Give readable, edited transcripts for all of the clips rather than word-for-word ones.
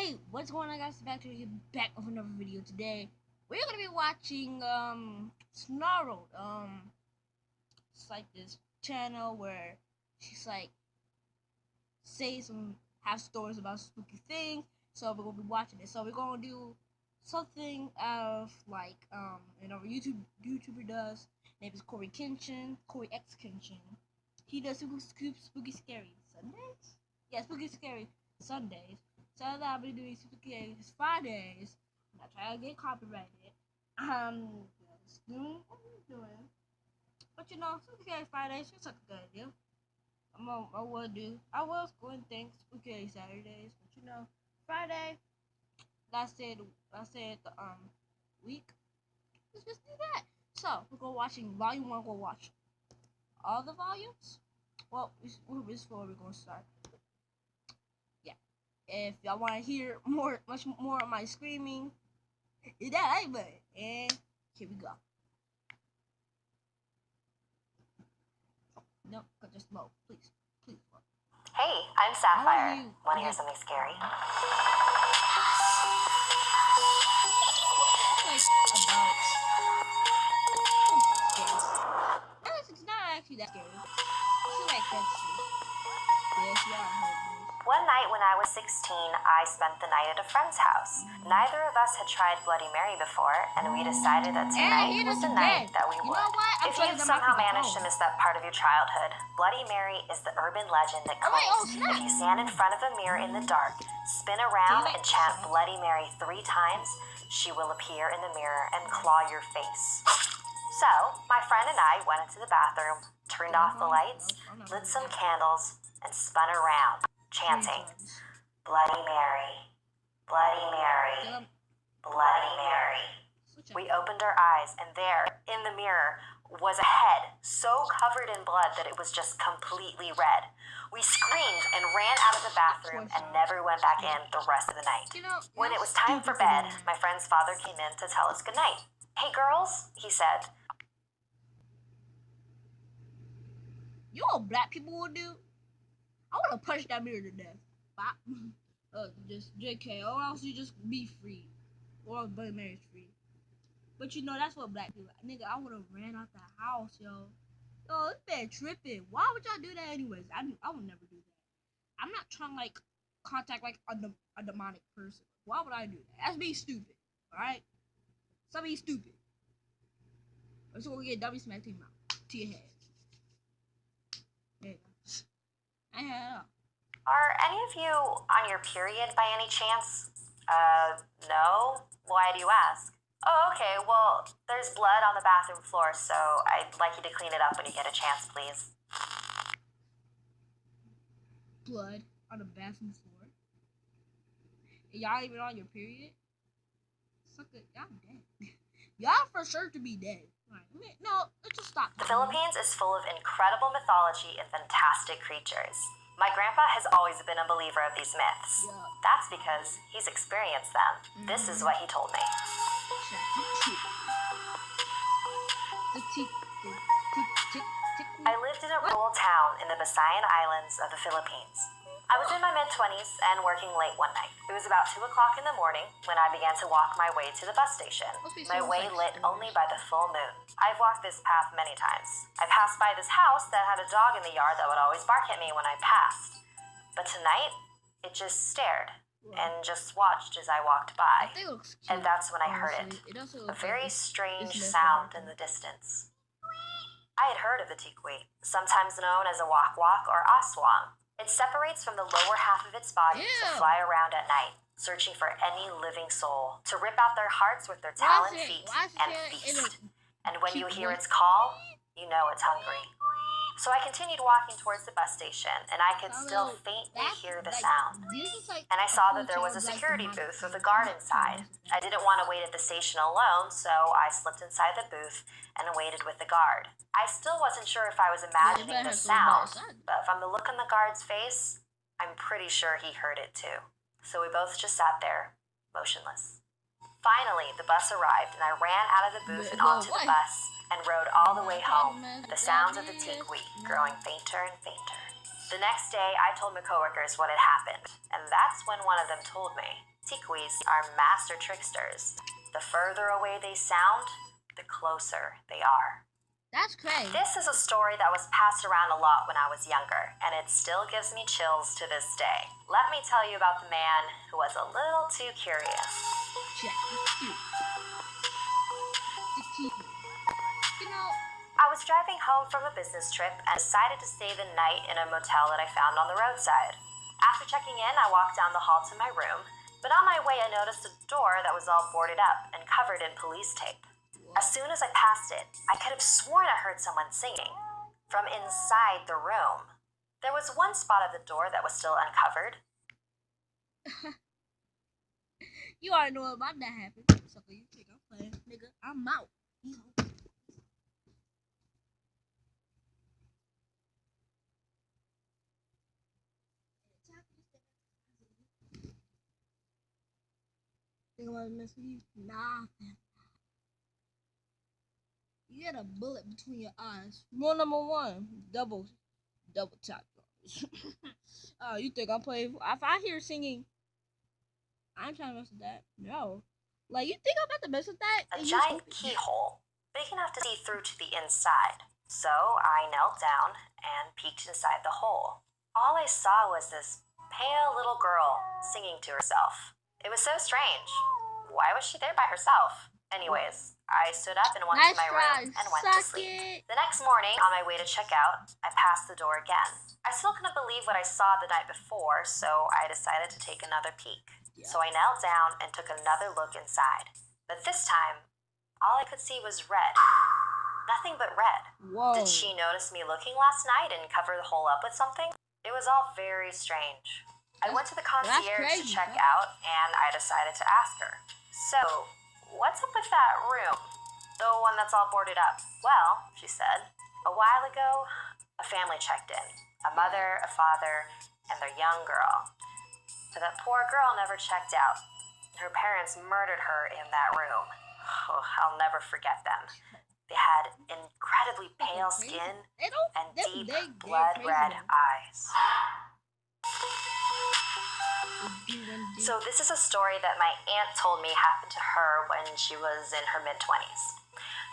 Hey, what's going on, guys? Back with another video today. We're gonna be watching Snarled. It's like this channel where she's like say some have stories about spooky things. So we're gonna be watching it. So we're gonna do something of like YouTuber does. His name is Corey Kenshin, Corey X Kenshin. He does spooky scary Sundays. Yeah, spooky scary Sundays. So that I'll be doing spooky Fridays. I'm not trying to get copyrighted. Just doing what I'm doing. But spooky Fridays is such a good idea. I was going to think spooky Saturdays, but Friday. Last day of the week. Let's just do that. So we're going watching volume 1. We'll watch all the volumes. Well, before we're gonna start. Yeah. If y'all want to hear much more of my screaming, hit that like button. And here we go. No, just low, please. Hey, I'm Sapphire. Want to hear something scary? It's not actually that scary. It's like fantasy. Yes, One night when I was 16, I spent the night at a friend's house. Neither of us had tried Bloody Mary before, and we decided that tonight was the night that we would. If you've somehow managed to miss that part of your childhood, Bloody Mary is the urban legend that claims if you stand in front of a mirror in the dark, spin around and chant Bloody Mary 3 times, she will appear in the mirror and claw your face. So, my friend and I went into the bathroom, turned off the lights, lit some candles, and spun around, chanting, Bloody Mary, Bloody Mary, Bloody Mary. We opened our eyes, and there, in the mirror, was a head so covered in blood that it was just completely red. We screamed and ran out of the bathroom and never went back in the rest of the night. When it was time for bed, my friend's father came in to tell us goodnight. Hey girls, he said. You know what black people would do? I want to punch that mirror to death. Just JK, or else you just be free. Or else Bloody Mary's free. But that's what black people, nigga, I would have ran out the house, yo. Yo, this man tripping. Why would y'all do that anyways? I would never do that. I'm not trying to, contact, a demonic person. Why would I do that? That's being stupid, alright? Stop being stupid. Or so we'll get dummy smacked to your mouth, to your head. There you go. Are any of you on your period by any chance? No? Why do you ask? Oh, okay, well, there's blood on the bathroom floor, so I'd like you to clean it up when you get a chance, please. Blood on the bathroom floor? Y'all even on your period? Y'all dead. Y'all for sure to be dead. No, let's just stop. The Philippines is full of incredible mythology and fantastic creatures. My grandpa has always been a believer of these myths. Yeah. That's because he's experienced them. This is what he told me. I lived in a rural town in the Visayan Islands of the Philippines. I was in my mid-20s and working late one night. It was about 2 o'clock in the morning when I began to walk my way to the bus station, my way lit only by the full moon. I've walked this path many times. I passed by this house that had a dog in the yard that would always bark at me when I passed. But tonight, it just stared and just watched as I walked by. And that's when I heard it. A very strange sound in the distance. I had heard of the tikwi, sometimes known as a wak-wak or aswang. It separates from the lower half of its body to fly around at night, searching for any living soul, to rip out their hearts with their taloned feet and feast. And when you hear its call, you know it's hungry. So I continued walking towards the bus station, and I could still faintly hear the sound. And I saw that there was a security booth with a guard inside. I didn't want to wait at the station alone, so I slipped inside the booth and waited with the guard. I still wasn't sure if I was imagining the sound, but from the look on the guard's face, I'm pretty sure he heard it too. So we both just sat there, motionless. Finally, the bus arrived, and I ran out of the booth and onto the bus and rode all the way home, the sounds of the tikwi growing fainter and fainter. The next day, I told my coworkers what had happened, and that's when one of them told me, Tiquis are master tricksters. The further away they sound, the closer they are. That's crazy. This is a story that was passed around a lot when I was younger, and it still gives me chills to this day. Let me tell you about the man who was a little too curious. Check it. You know, I was driving home from a business trip and decided to stay the night in a motel that I found on the roadside. After checking in, I walked down the hall to my room, but on my way I noticed a door that was all boarded up and covered in police tape. As soon as I passed it, I could have sworn I heard someone singing from inside the room. There was one spot of the door that was still uncovered. You already know about that happened. So you think I'm playing, nigga? I'm out. Think about messing you? Nah, fam. You get a bullet between your eyes. Rule number 1: double tap. You think I'm playing? If I hear singing, I'm trying to mess with that. No. Like, you think I'm about to mess with that? A giant keyhole, big enough to see through to the inside. So I knelt down and peeked inside the hole. All I saw was this pale little girl singing to herself. It was so strange. Why was she there by herself? Anyways, I stood up and went to my room and went to sleep. The next morning, on my way to check out, I passed the door again. I still couldn't believe what I saw the night before, so I decided to take another peek. So I knelt down and took another look inside. But this time, all I could see was red. Nothing but red. Whoa. Did she notice me looking last night and cover the hole up with something? It was all very strange. I went to the concierge to check out, and I decided to ask her. So, what's up with that room? The one that's all boarded up. Well, she said, a while ago, a family checked in. A mother, a father, and their young girl. But that poor girl never checked out. Her parents murdered her in that room. Oh, I'll never forget them. They had incredibly pale skin and deep blood-red eyes. So this is a story that my aunt told me happened to her when she was in her mid-20s.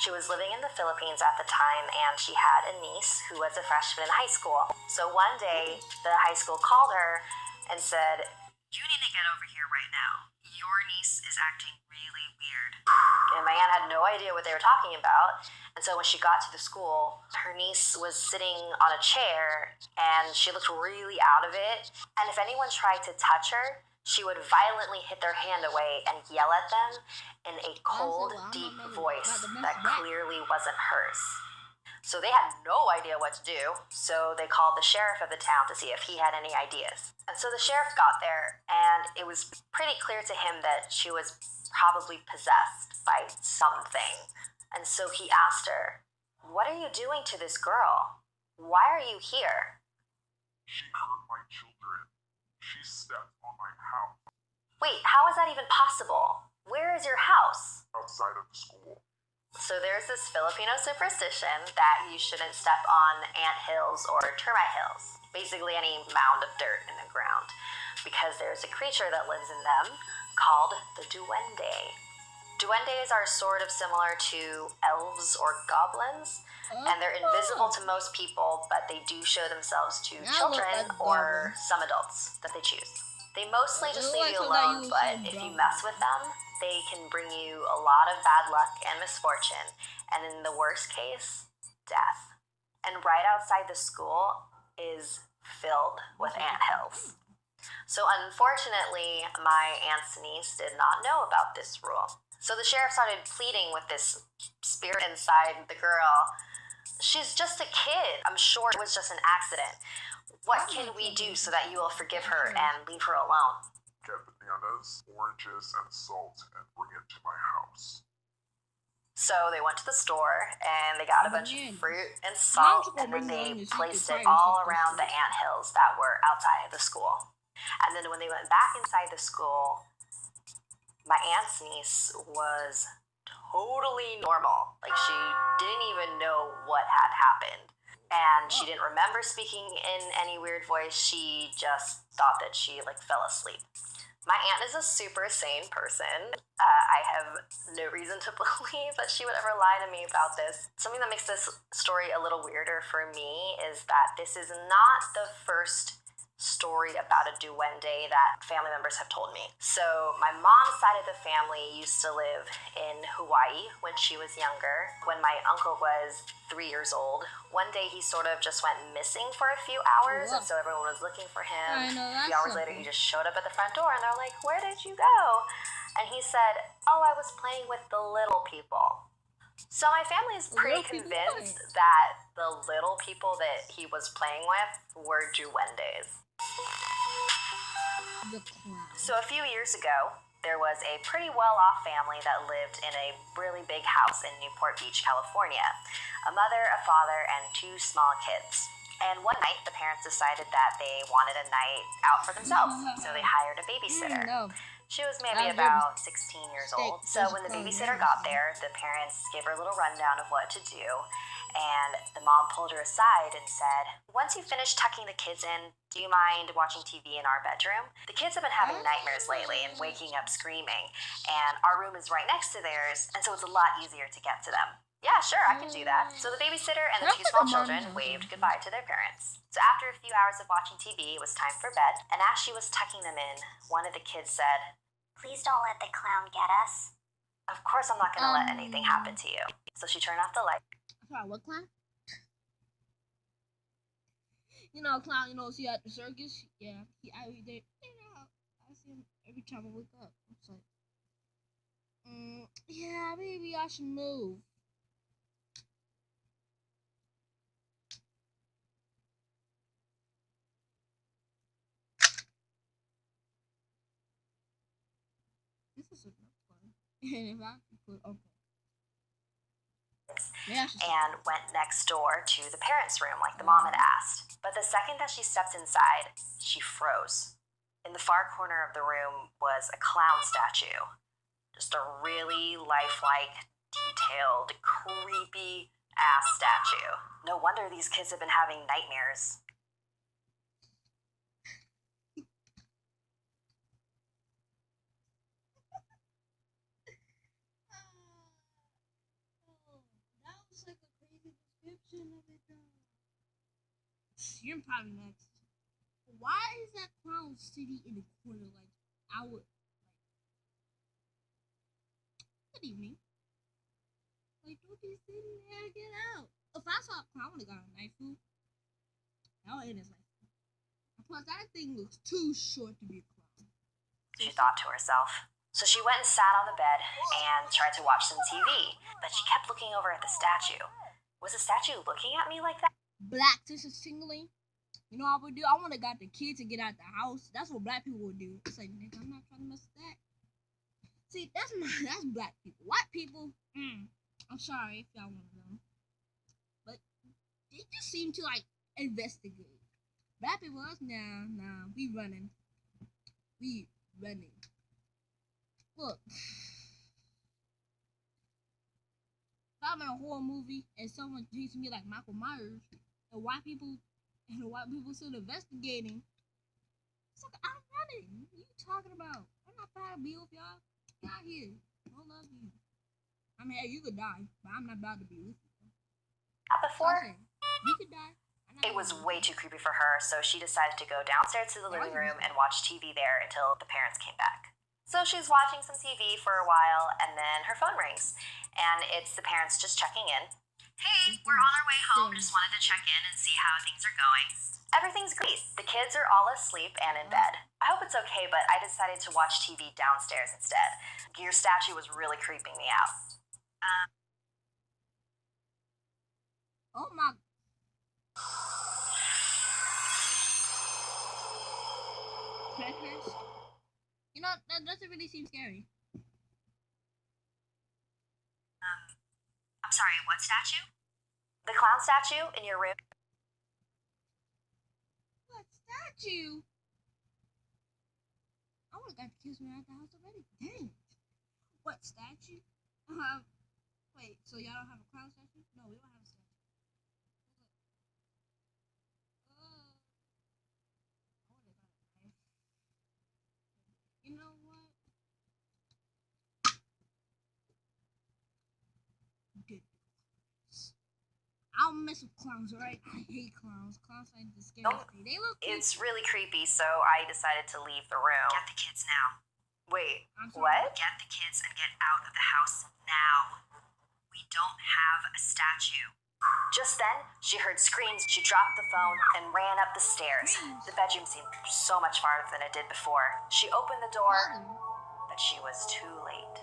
She was living in the Philippines at the time, and she had a niece who was a freshman in high school. So one day, the high school called her and said, "You need to get over here right now. Your niece is acting really weird." And my aunt had no idea what they were talking about. And so when she got to the school, her niece was sitting on a chair and she looked really out of it. And if anyone tried to touch her, she would violently hit their hand away and yell at them in a cold, deep voice that clearly wasn't hers. So they had no idea what to do, so they called the sheriff of the town to see if he had any ideas. And so the sheriff got there, and it was pretty clear to him that she was probably possessed by something. And so he asked her, "What are you doing to this girl? Why are you here?" "She hurt my children. She stepped on my house." "Wait, how is that even possible? Where is your house?" "Outside of the school." So there's this Filipino superstition that you shouldn't step on anthills or termite hills, basically any mound of dirt in the ground, because there's a creature that lives in them called the duende. Duendes are sort of similar to elves or goblins, and they're invisible to most people, but they do show themselves to children or some adults that they choose. They mostly just leave you alone, but if you mess with them, they can bring you a lot of bad luck and misfortune, and in the worst case, death. And right outside the school is filled with anthills. So unfortunately, my aunt's niece did not know about this rule. So the sheriff started pleading with this spirit inside the girl. "She's just a kid. I'm sure it was just an accident. What can we do so that you will forgive her and leave her alone?" "Get bananas, oranges, and salt and bring it to my house." So they went to the store and they got a bunch of fruit and salt, and then they placed it all around the anthills that were outside the school. And then when they went back inside the school, my aunt's niece was totally normal. Like, she didn't even know what had happened. And she didn't remember speaking in any weird voice. She just thought that she, fell asleep. My aunt is a super sane person. I have no reason to believe that she would ever lie to me about this. Something that makes this story a little weirder for me is that this is not the first story about a duende that family members have told me. So my mom's side of the family used to live in Hawaii when she was younger. When my uncle was 3 years old, one day he sort of just went missing for a few hours, and so everyone was looking for him. A few hours later, he just showed up at the front door, and they're like, "Where did you go?" And he said, "Oh, I was playing with the little people." So my family is pretty convinced that the little people that he was playing with were duendes. So a few years ago, there was a pretty well-off family that lived in a really big house in Newport Beach, California. A mother, a father, and 2 small kids. And one night, the parents decided that they wanted a night out for themselves, so they hired a babysitter. She was maybe about 16 years old. So when the babysitter got there, the parents gave her a little rundown of what to do. And the mom pulled her aside and said, "Once you finish tucking the kids in, do you mind watching TV in our bedroom? The kids have been having nightmares lately and waking up screaming. And our room is right next to theirs, and so it's a lot easier to get to them." "Yeah, sure, I can do that." So the babysitter and the 2 small children waved goodbye to their parents. So after a few hours of watching TV, it was time for bed. And as she was tucking them in, one of the kids said, "Please don't let the clown get us." "Of course I'm not going to let anything happen to you." So she turned off the light. Sorry, what clown? Clown, see at the circus? Yeah, I see him every time I wake up. It's like, yeah, maybe I should move. This is a good one. And if I could, okay. And went next door to the parents' room like the mom had asked. But the second that she stepped inside, she froze. In the far corner of the room was a clown statue. Just a really lifelike, detailed, creepy ass statue. No wonder these kids have been having nightmares. You're probably next. Why is that clown sitting in the corner like I would good evening? Like, don't be sitting there, get out. If I saw a clown, I would have got a knife food. That would end his life. Plus, that thing looks too short to be a clown. She thought to herself. So she went and sat on the bed and tried to watch some TV, but she kept looking over at the statue. Was the statue looking at me like that? Black, this is tingling. You know what I would do? I would have got the kids to get out the house. That's what black people would do. It's like, nigga, I'm not trying to mess with that. See, that's black people. White people, I'm sorry if y'all want to know, but they just seem to like investigate. Black people, us, nah, we running. Look, if I'm in a horror movie and someone treats me like Michael Myers, the white people still investigating. It's like, I'm running. What are you talking about? I'm not trying to be with y'all. Get out here. I love you. I mean, hey, you could die, but I'm not about to be with you. Before? You could die. It was way too creepy for her, so she decided to go downstairs to the living room and watch TV there until the parents came back. So she's watching some TV for a while, and then her phone rings, and it's the parents just checking in. "Hey, we're on our way home. Just wanted to check in and see how things are going." "Everything's great. The kids are all asleep and in bed. I hope it's okay, but I decided to watch TV downstairs instead. Your statue was really creeping me out." Oh my. Crackers? That doesn't really seem scary. I'm sorry, what statue? The clown statue in your room. What statue? I would have got the kids around the house already. Dang. What statue? Wait, so y'all don't have a clown statue? No, we don't have a statue. mess with clowns, right? I hate clowns. Clowns like the scariest thing. They look creepy. It's really creepy, so I decided to leave the room. Get the kids now. Wait, I'm sorry. what? Get the kids and get out of the house now. We don't have a statue. Just then, she heard screams. She dropped the phone and ran up the stairs. The bedroom seemed so much farther than it did before. She opened the door, but she was too late.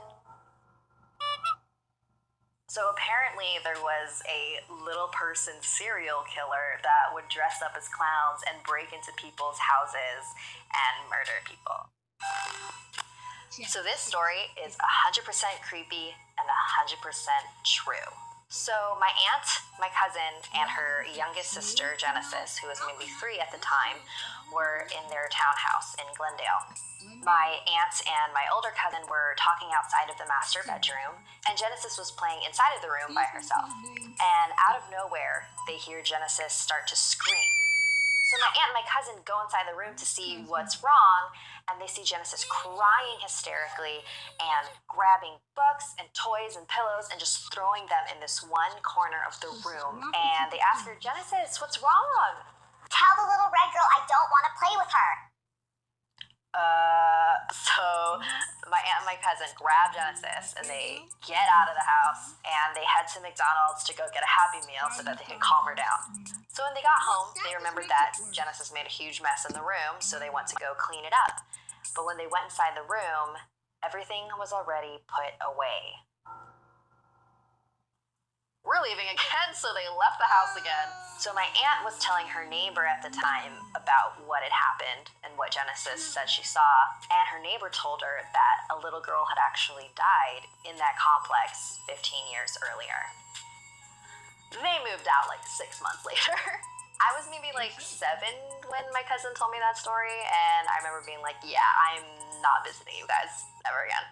So apparently there was a little person serial killer that would dress up as clowns and break into people's houses and murder people. So this story is 100% creepy and 100% true. So my aunt, my cousin, and her youngest sister, Genesis, who was maybe 3 at the time, were in their townhouse in Glendale. My aunt and my older cousin were talking outside of the master bedroom, and Genesis was playing inside of the room by herself. And out of nowhere, they hear Genesis start to scream. So my aunt and my cousin go inside the room to see what's wrong, and they see Genesis crying hysterically and grabbing books and toys and pillows and just throwing them in this one corner of the room. And they ask her, Genesis, what's wrong? Tell the little red girl I don't want to play with her. So my aunt and my cousin grab Genesis and they get out of the house and they head to McDonald's to go get a Happy Meal so that they can calm her down. So when they got home, they remembered that Genesis made a huge mess in the room, so they went to go clean it up. But when they went inside the room, everything was already put away. We're leaving again, so they left the house again. So my aunt was telling her neighbor at the time about what had happened and what Genesis said she saw, and her neighbor told her that a little girl had actually died in that complex 15 years earlier. They moved out like 6 months later. I was maybe like 7 when my cousin told me that story, and I remember being like, yeah, I'm not visiting you guys ever again.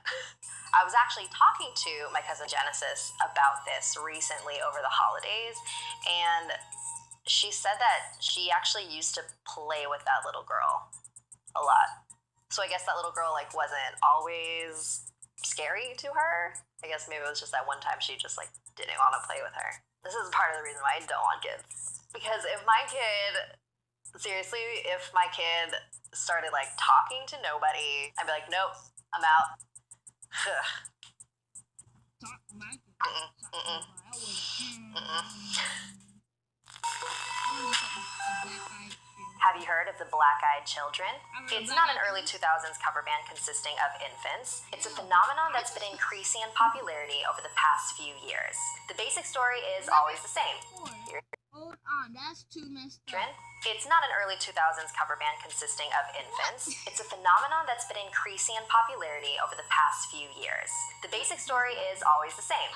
I was actually talking to my cousin Genesis about this recently over the holidays, and she said that she actually used to play with that little girl a lot. So I guess that little girl like wasn't always scary to her. I guess maybe it was just that one time she just like didn't want to play with her. This is part of the reason why I don't want kids. Because if my kid started like talking to nobody, I'd be like, nope, I'm out. Have you heard of the Black-Eyed Children? It's not an early 2000s cover band consisting of infants. It's a phenomenon that's been increasing in popularity over the past few years. The basic story is always the same. Hold on, that's too messed up. It's not an early 2000s cover band consisting of infants. It's a phenomenon that's been increasing in popularity over the past few years. The basic story is always the same.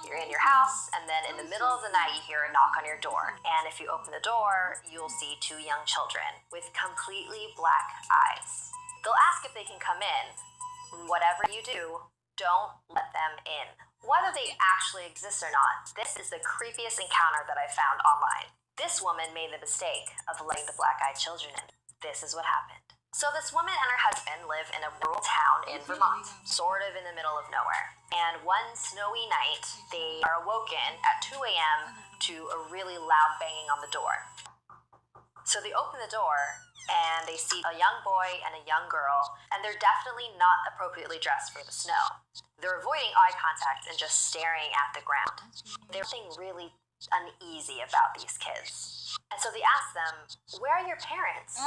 You're in your house, and then in the middle of the night you hear a knock on your door. And if you open the door, you'll see 2 young children with completely black eyes. They'll ask if they can come in. Whatever you do, don't let them in. Whether they actually exist or not, this is the creepiest encounter that I found online. This woman made the mistake of letting the Black-Eyed Children in. This is what happened. So this woman and her husband live in a rural town in Vermont, sort of in the middle of nowhere. And one snowy night, they are awoken at 2 a.m. to a really loud banging on the door. So they open the door, and they see a young boy and a young girl, and they're definitely not appropriately dressed for the snow. They're avoiding eye contact and just staring at the ground. They're feeling really uneasy about these kids. And so they ask them, where are your parents?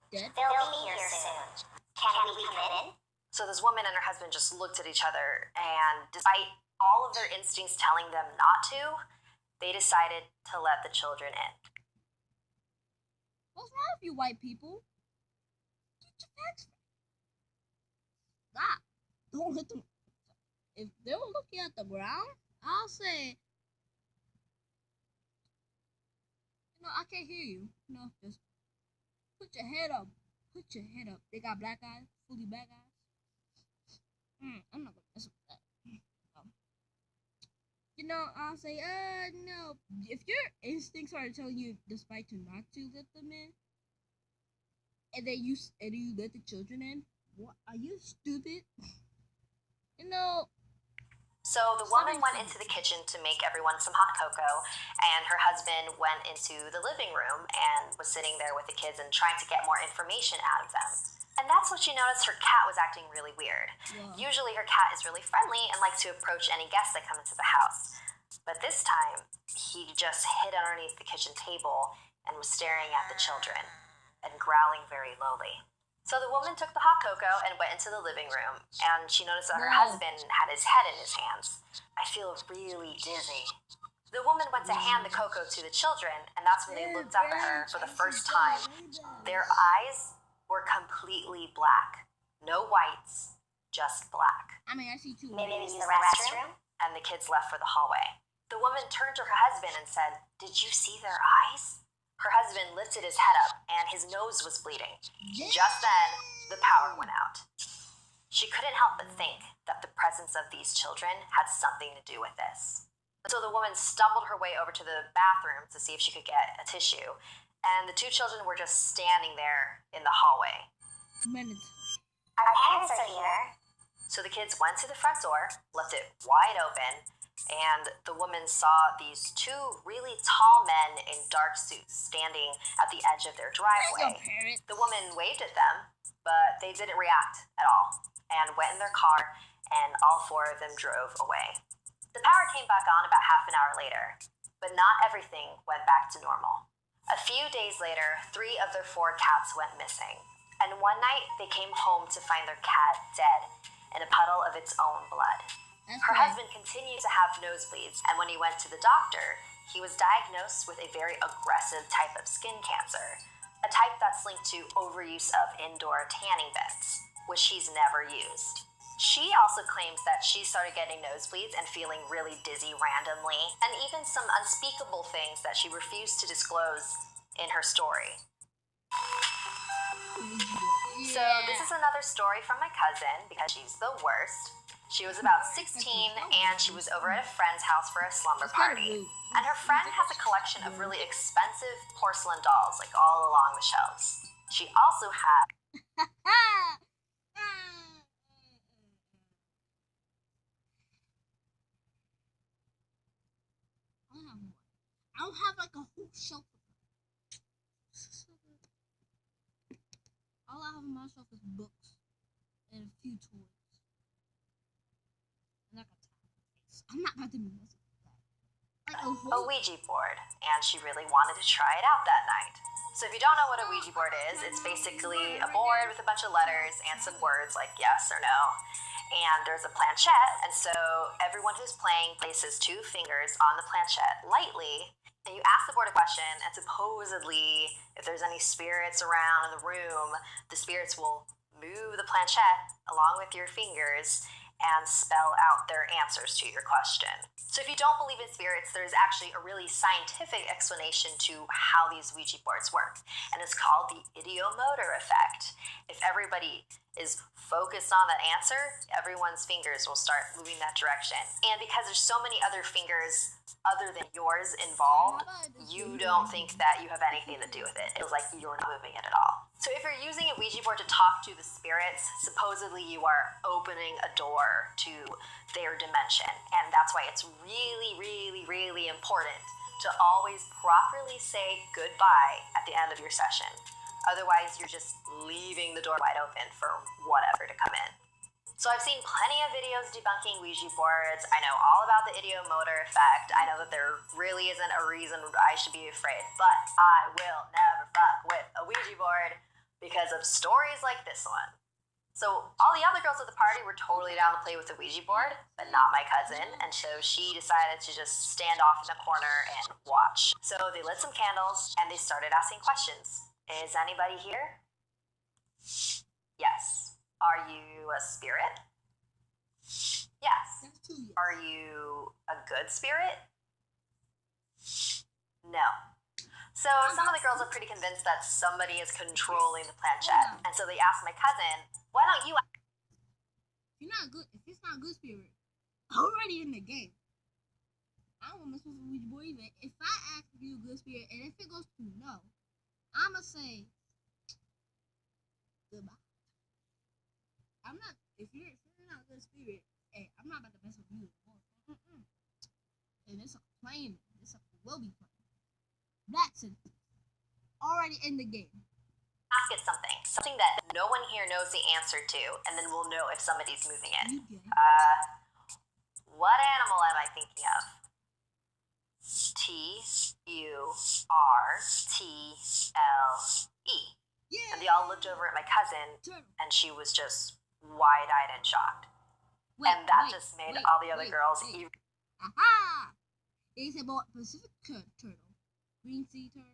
Dead? They'll be here soon. Can we come in? So this woman and her husband just looked at each other, and despite all of their instincts telling them not to, they decided to let the children in. What's wrong with you white people? Get your facts right. Stop. Don't let them. If they were looking at the ground, I'll say, I can't hear you. Just put your head up. Put your head up. They got black eyes, fully black eyes. I'm not gonna mess with that. I'll say, no. If your instincts are telling you, despite you not to let them in, and then you let the children in, what? Are you stupid? So the woman went into the kitchen to make everyone some hot cocoa, and her husband went into the living room and was sitting there with the kids and trying to get more information out of them. And that's when she noticed her cat was acting really weird. Wow. Usually her cat is really friendly and likes to approach any guests that come into the house. But this time, he just hid underneath the kitchen table and was staring at the children and growling very lowly. So the woman took the hot cocoa and went into the living room, and she noticed that her Wow. husband had his head in his hands. I feel really dizzy. The woman went to hand the cocoa to the children, and that's when they looked up at her for the first time. Their eyes were completely black. No whites, just black. I mean, I see two. Maybe use the restroom? And the kids left for the hallway. The woman turned to her husband and said, "Did you see their eyes?" Her husband lifted his head up, and his nose was bleeding. Just then, the power went out. She couldn't help but think that the presence of these children had something to do with this. So the woman stumbled her way over to the bathroom to see if she could get a tissue, and the two children were just standing there in the hallway. Minutes. Our parents are here. So the kids went to the front door, left it wide open, and the woman saw these two really tall men in dark suits standing at the edge of their There's your driveway. parents. The woman waved at them, but they didn't react at all and went in their car, and all four of them drove away. The power came back on about half an hour later, but not everything went back to normal. A few days later, 3 of their 4 cats went missing, and one night they came home to find their cat dead in a puddle of its own blood. That's Her right. husband continued to have nosebleeds, and when he went to the doctor, he was diagnosed with a very aggressive type of skin cancer, a type that's linked to overuse of indoor tanning beds, which he's never used. She also claims that she started getting nosebleeds and feeling really dizzy randomly, and even some unspeakable things that she refused to disclose in her story. So this is another story from my cousin, because she's the worst. She was about 16, and she was over at a friend's house for a slumber party. And her friend has a collection of really expensive porcelain dolls, like all along the shelves. She also had I don't have like a whole shelf of them. All I have on my shelf is books and a few toys. And like a timepiece. I'm not about to be messing with that. Like a a whole Ouija board, and she really wanted to try it out that night. So if you don't know what a Ouija board is, it's basically a board with a bunch of letters and some words like yes or no. And there's a planchette, and so everyone who's playing places 2 fingers on the planchette lightly, and you ask the board a question, and supposedly, if there's any spirits around in the room, the spirits will move the planchette along with your fingers and spell out their answers to your question. So if you don't believe in spirits, there's actually a really scientific explanation to how these Ouija boards work, and it's called the ideomotor effect. If everybody is focused on that answer, everyone's fingers will start moving that direction. And because there's so many other fingers other than yours involved, you don't think that you have anything to do with it. It was like you're not moving it at all. So if you're using a Ouija board to talk to the spirits, supposedly you are opening a door to their dimension. And that's why it's really, really, really important to always properly say goodbye at the end of your session. Otherwise, you're just leaving the door wide open for whatever to come in. So I've seen plenty of videos debunking Ouija boards. I know all about the ideomotor effect. I know that there really isn't a reason I should be afraid, but I will never fuck with a Ouija board because of stories like this one. So all the other girls at the party were totally down to play with the Ouija board, but not my cousin, and so she decided to just stand off in the corner and watch. So they lit some candles, and they started asking questions. Is anybody here? Yes. Are you a spirit? Yes. That's 2 years. Are you a good spirit? No. So some of the girls are pretty convinced that somebody is controlling the planchette, and so they asked my cousin, "Why don't you?" If it's not a good spirit, already in the game. I don't want to mess with a Ouija board either. If I ask you a good spirit, and if it goes to no, I'ma say goodbye. If you're not a good spirit, Hey, I'm not about to mess with you anymore. And this sucker playing me. This sucker will be playing. That's it. Already in the game. Ask it something that no one here knows the answer to, and then we'll know if somebody's moving it. You gay. What animal am I thinking of? Turtle. Yeah. And they all looked over at my cousin, Turtle. and she was just wide-eyed and shocked. Wait, And that wait, just made wait, all the other wait, girls wait. even. Aha! They said about Pacific turtle, green sea turtle,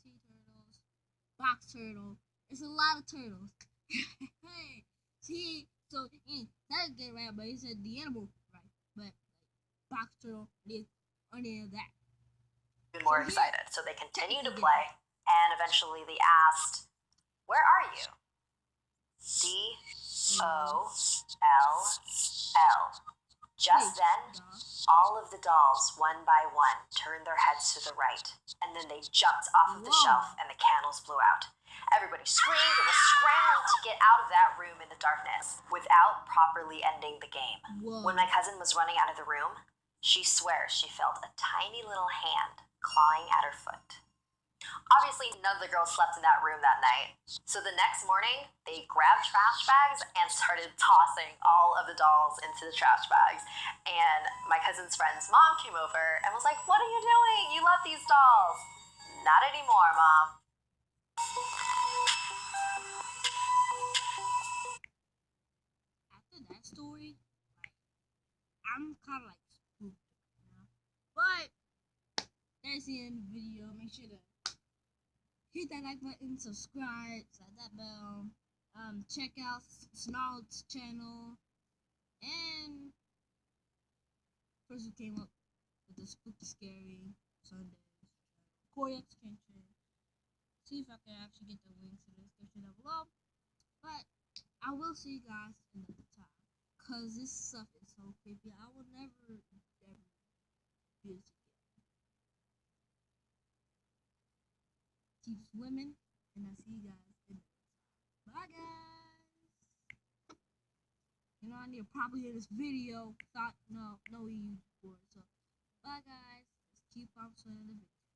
sea turtles, box turtle. It's a lot of turtles. Hey, see, so that get right, but he said the animal right, but box turtle is any of that. Even more excited. So they continued to play, and eventually they asked, "Where are you?" COLL. Just then, all of the dolls, one by one, turned their heads to the right, and then they jumped off of the shelf, and the candles blew out. Everybody screamed and was scrambling to get out of that room in the darkness without properly ending the game. Whoa. When my cousin was running out of the room, she swears she felt a tiny little hand clawing at her foot. Obviously, none of the girls slept in that room that night. So the next morning, they grabbed trash bags and started tossing all of the dolls into the trash bags. And my cousin's friend's mom came over and was like, "What are you doing? You love these dolls." "Not anymore, Mom." After that story, like, I'm kind of like spooked, you know. But that's the end of the video. Make sure to hit that like button, subscribe, slap that bell. Check out Snarl's channel, and person who came up with the spooky, scary Sundays. Korex Kitchen. See if I can actually get the links in the description down below. But I will see you guys another time, cause this stuff is so creepy. I will never do this again. Keep swimming, and I'll see you guys in the next time. Bye, guys. You know, I need to probably this video. Thought no you before. So bye, guys. Let's keep on swimming the video.